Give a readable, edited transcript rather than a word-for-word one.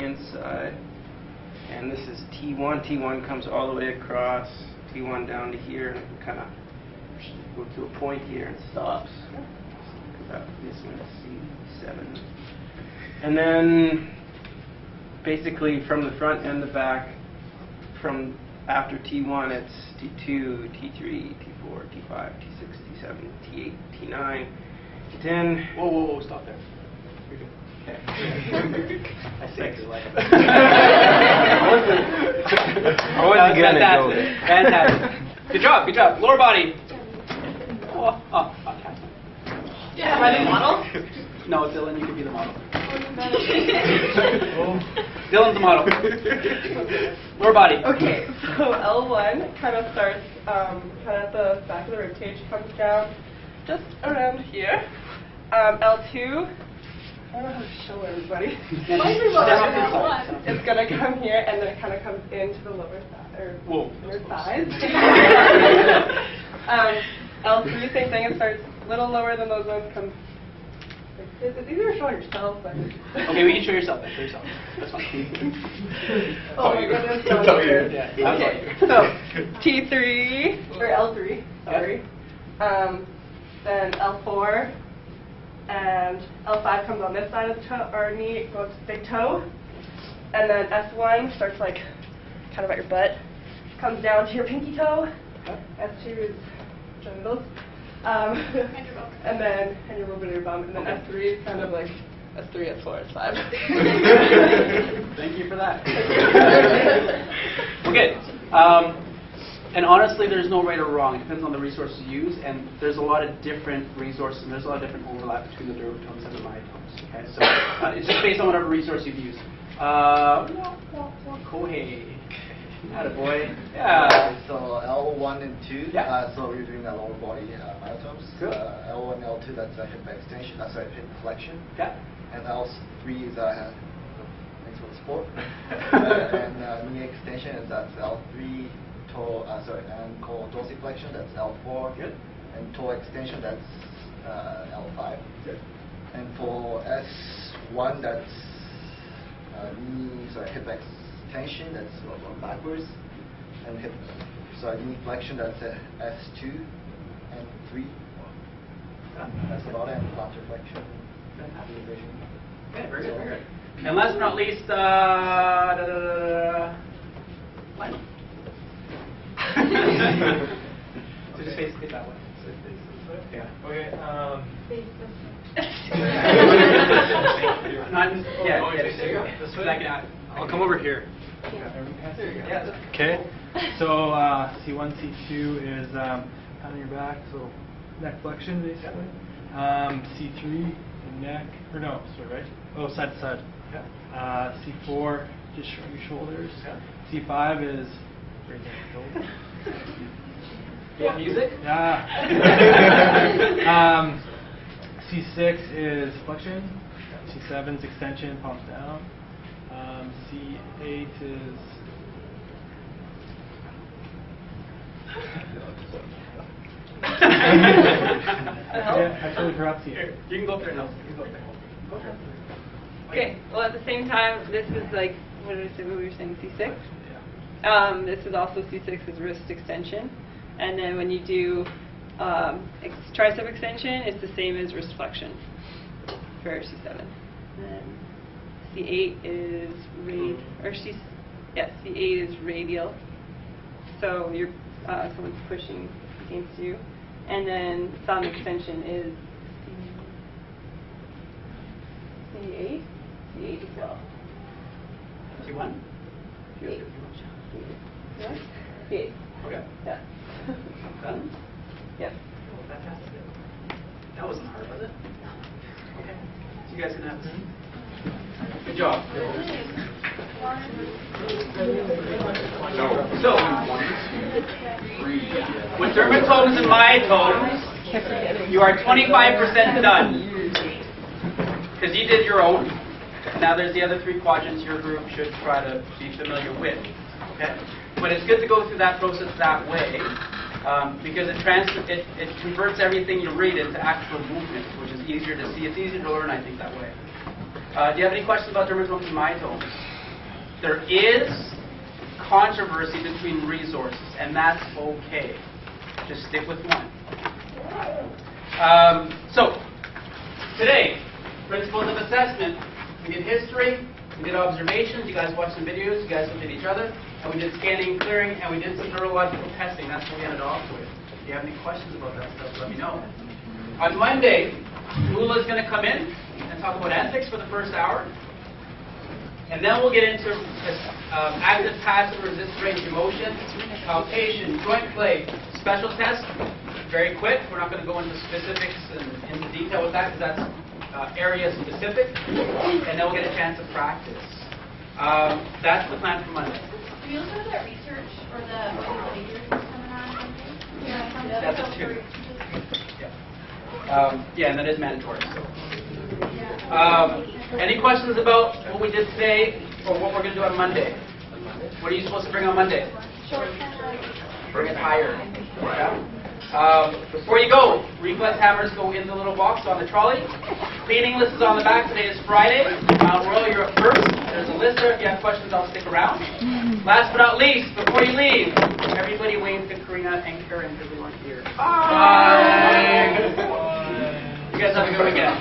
inside. And this is T1. T1 comes all the way across, T1 down to here, and kind of go to a point here and stops. This one is C7. And then basically from the front and the back, from after T1, it's T2, T3, T4, T5, T6, T7, T8, T9, T10. Whoa, stop there. You're good. Okay. I think you like it. I wasn't going to go fantastic. there. Fantastic. Good job. Lower body. Yeah, am I the model? No, Dylan, you can be the model. Dylan's the model. Lower body. Okay, so L1 kind of starts kind of at the back of the rib cage, comes down just around here. L2, I don't know how to show everybody. It's going to come here, and then it kind of comes into the lower side, or inner thighs. L3, same thing, it starts a little lower than those ones, comes like this. It's easier to show yourself. But Okay, we can show yourself. Show yourself. That's fine. oh my goodness. Yeah, okay, so T3, or L3, sorry. Then L4, and L5 comes on this side of the toe, or knee, goes big toe. And then S1 starts like kind of at your butt, comes down to your pinky toe. S2 is genitals. And then your little bit of your bum. And then S3 is kind of like S3, S4, S5. Thank you for that. Okay. And honestly, there's no right or wrong. It depends on the resources you use, and there's a lot of different resources, and there's a lot of different overlap between the dermatomes and the myotomes. Okay, so it's just based on whatever resource you've used. Kohei. Attaboy. Yeah. So L1 and 2, Yeah. so we're doing the lower body myotomes. Cool. L1, L2, that's a hip extension, hip flexion. Yeah. And L3 is thanks for the support. And knee extension is that's L3. Ankle dorsiflexion, that's L4. Good. And toe extension, that's L5. Good. And for S1, that's hip extension, that's going backwards. And knee flexion, that's S2 and 3. That's about it. And plantar flexion. Okay, very good. And last but not least, line. So just face it that way. Yeah. Okay. I'll come over here. Okay. So C1, C2 is hand on your back, so neck flexion basically. C3, the neck, or no, sorry, right? Oh, side to side. C4, just show your shoulders. C5 is right there. Yeah, music? Yeah. C6 is flexion. C7 is extension, palms down. C8 is yeah, I totally forgot C8. You can go up there now. You can go up there. Okay, well at the same time, this is like, what did I say, what we were saying, C6? This is also C6 is wrist extension. And then when you do tricep extension, it's the same as wrist flexion for C7. And C8 is C8 is radial. So you're someone's pushing against you. And then thumb extension is C8. C8 as well. C1? C8. C8. Okay. Yeah. Done? Yep. Oh, fantastic. That wasn't hard, was it? Okay. So you guys can have this. Good job. So with dermatomes and myotomes, you are 25% done. Because you did your own. Now there's the other 3 quadrants your group should try to be familiar with. Okay? But it's good to go through that process that way because it converts everything you read into actual movement, which is easier to see. It's easier to learn, I think, that way. Do you have any questions about dermatomes and myotomes? There is controversy between resources, and that's okay. Just stick with one. So, today, principles of assessment. We did history, we did observations, you guys watched some videos, you guys looked at each other, and we did scanning and clearing, and we did some neurological testing. That's what we ended off with. If you have any questions about that stuff, let me know. On Monday, Moola's going to come in and talk about ethics for the first hour. And then we'll get into active, passive, resistant range of motion, palpation, joint play, special tests. Very quick. We're not going to go into specifics and into detail with that because that's area specific. And then we'll get a chance to practice. That's the plan for Monday. Do you also have that research or the major seminar? Yeah, That's a 2. Yeah, and that is mandatory. So. Any questions about what we did today or what we're going to do on Monday? What are you supposed to bring on Monday? Bring it higher. Yeah. Before you go, reflex hammers go in the little box on the trolley. Cleaning list is on the back. Today is Friday. Mount Royal, you're up first. There's a list there. If you have questions, I'll stick around. Last but not least, before you leave, everybody wave to Karina and Karen because they weren't here. Bye. You guys have a good weekend.